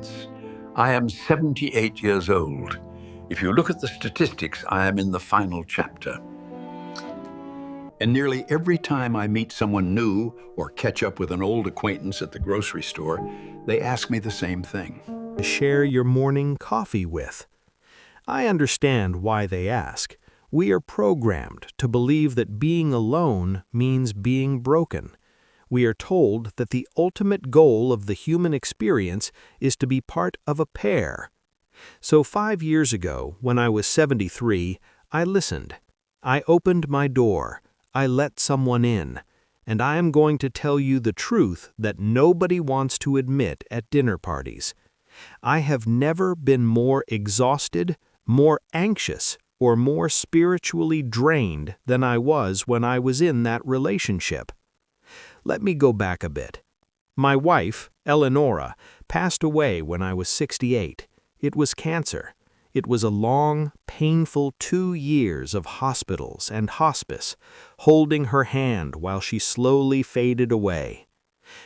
months. I am 78 years old. If you look at the statistics, I am in the final chapter. And nearly every time I meet someone new or catch up with an old acquaintance at the grocery store, they ask me the same thing. To share your morning coffee with. I understand why they ask. We are programmed to believe that being alone means being broken. We are told that the ultimate goal of the human experience is to be part of a pair. So 5 years ago, when I was 73, I listened. I opened my door. I let someone in. And I am going to tell you the truth that nobody wants to admit at dinner parties. I have never been more exhausted, more anxious, or more spiritually drained than I was when I was in that relationship. Let me go back a bit. My wife, Eleonora, passed away when I was 68. It was cancer. It was a long, painful 2 years of hospitals and hospice, holding her hand while she slowly faded away.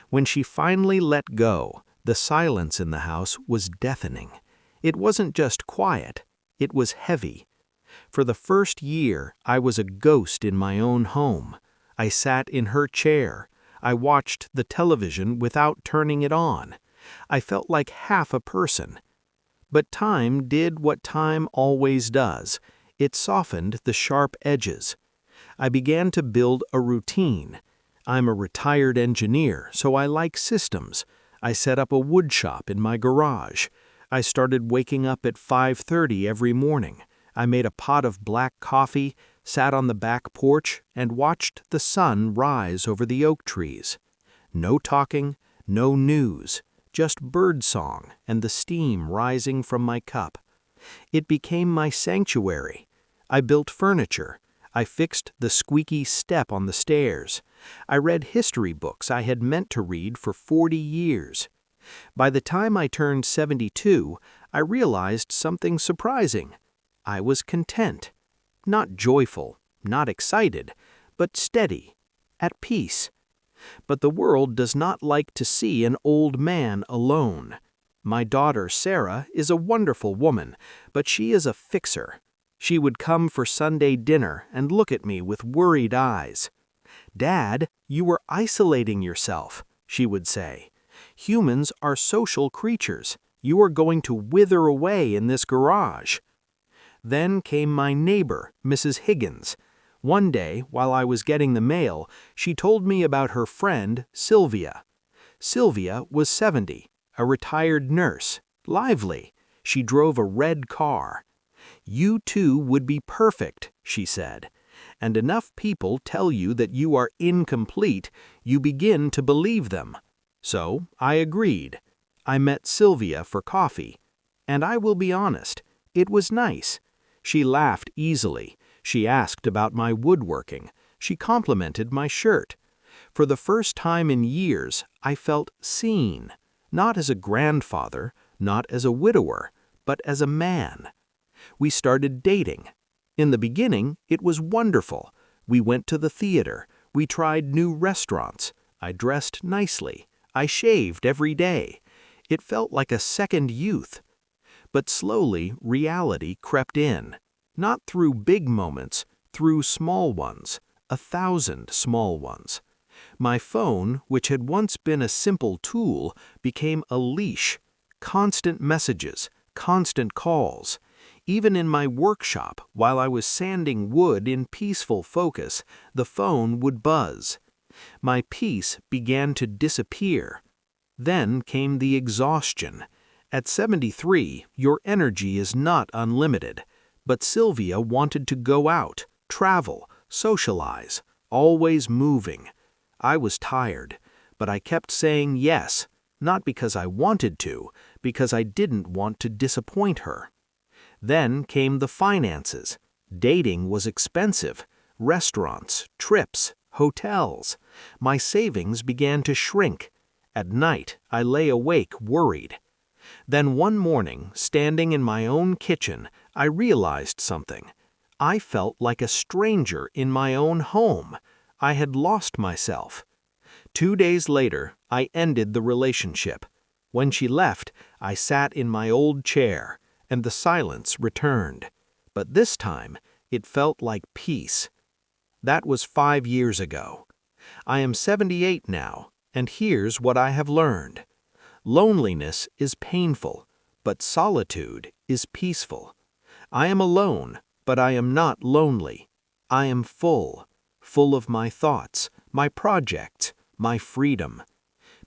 When she finally let go, the silence in the house was deafening. It wasn't just quiet, it was heavy. For the first year, I was a ghost in my own home. I sat in her chair. I watched the television without turning it on. I felt like half a person. But time did what time always does. It softened the sharp edges. I began to build a routine. I'm a retired engineer, so I like systems. I set up a wood shop in my garage. I started waking up at 5:30 every morning. I made a pot of black coffee, sat on the back porch, and watched the sun rise over the oak trees. No talking, no news, just birdsong and the steam rising from my cup. It became my sanctuary. I built furniture. I fixed the squeaky step on the stairs. I read history books I had meant to read for 40 years. By the time I turned 72, I realized something surprising. I was content. Not joyful, not excited, but steady, at peace. But the world does not like to see an old man alone. My daughter, Sarah, is a wonderful woman, but she is a fixer. She would come for Sunday dinner and look at me with worried eyes. "Dad, you are isolating yourself," she would say. "Humans are social creatures. You are going to wither away in this garage." Then came my neighbor, Mrs. Higgins. One day, while I was getting the mail, she told me about her friend, Sylvia. Sylvia was 70, a retired nurse, lively. She drove a red car. "You two would be perfect," she said. "And enough people tell you that you are incomplete, you begin to believe them." So I agreed. I met Sylvia for coffee. And I will be honest, it was nice. She laughed easily. She asked about my woodworking. She complimented my shirt. For the first time in years, I felt seen, not as a grandfather, not as a widower, but as a man. We started dating. In the beginning, it was wonderful. We went to the theater. We tried new restaurants. I dressed nicely. I shaved every day. It felt like a second youth. But slowly, reality crept in. Not through big moments, through small ones, 1,000 small ones. My phone, which had once been a simple tool, became a leash. Constant messages, constant calls. Even in my workshop, while I was sanding wood in peaceful focus, the phone would buzz. My peace began to disappear. Then came the exhaustion. At 73, your energy is not unlimited. But Sylvia wanted to go out, travel, socialize, always moving. I was tired, but I kept saying yes, not because I wanted to, because I didn't want to disappoint her. Then came the finances. Dating was expensive. Restaurants, trips, hotels. My savings began to shrink. At night, I lay awake worried. Then one morning, standing in my own kitchen, I realized something. I felt like a stranger in my own home. I had lost myself. 2 days later, I ended the relationship. When she left, I sat in my old chair, and the silence returned. But this time, it felt like peace. That was 5 years ago. I am 78 now, and here's what I have learned. Loneliness is painful, but solitude is peaceful. I am alone, but I am not lonely. I am full of my thoughts, my projects, my freedom.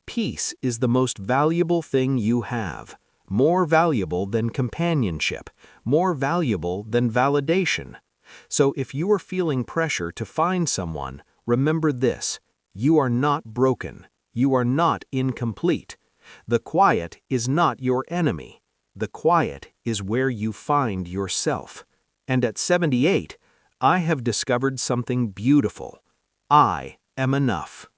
Peace is the most valuable thing you have, more valuable than companionship, more valuable than validation. So if you are feeling pressure to find someone, remember this: you are not broken, you are not incomplete. The quiet is not your enemy. The quiet is where you find yourself. And at 78, I have discovered something beautiful. I am enough.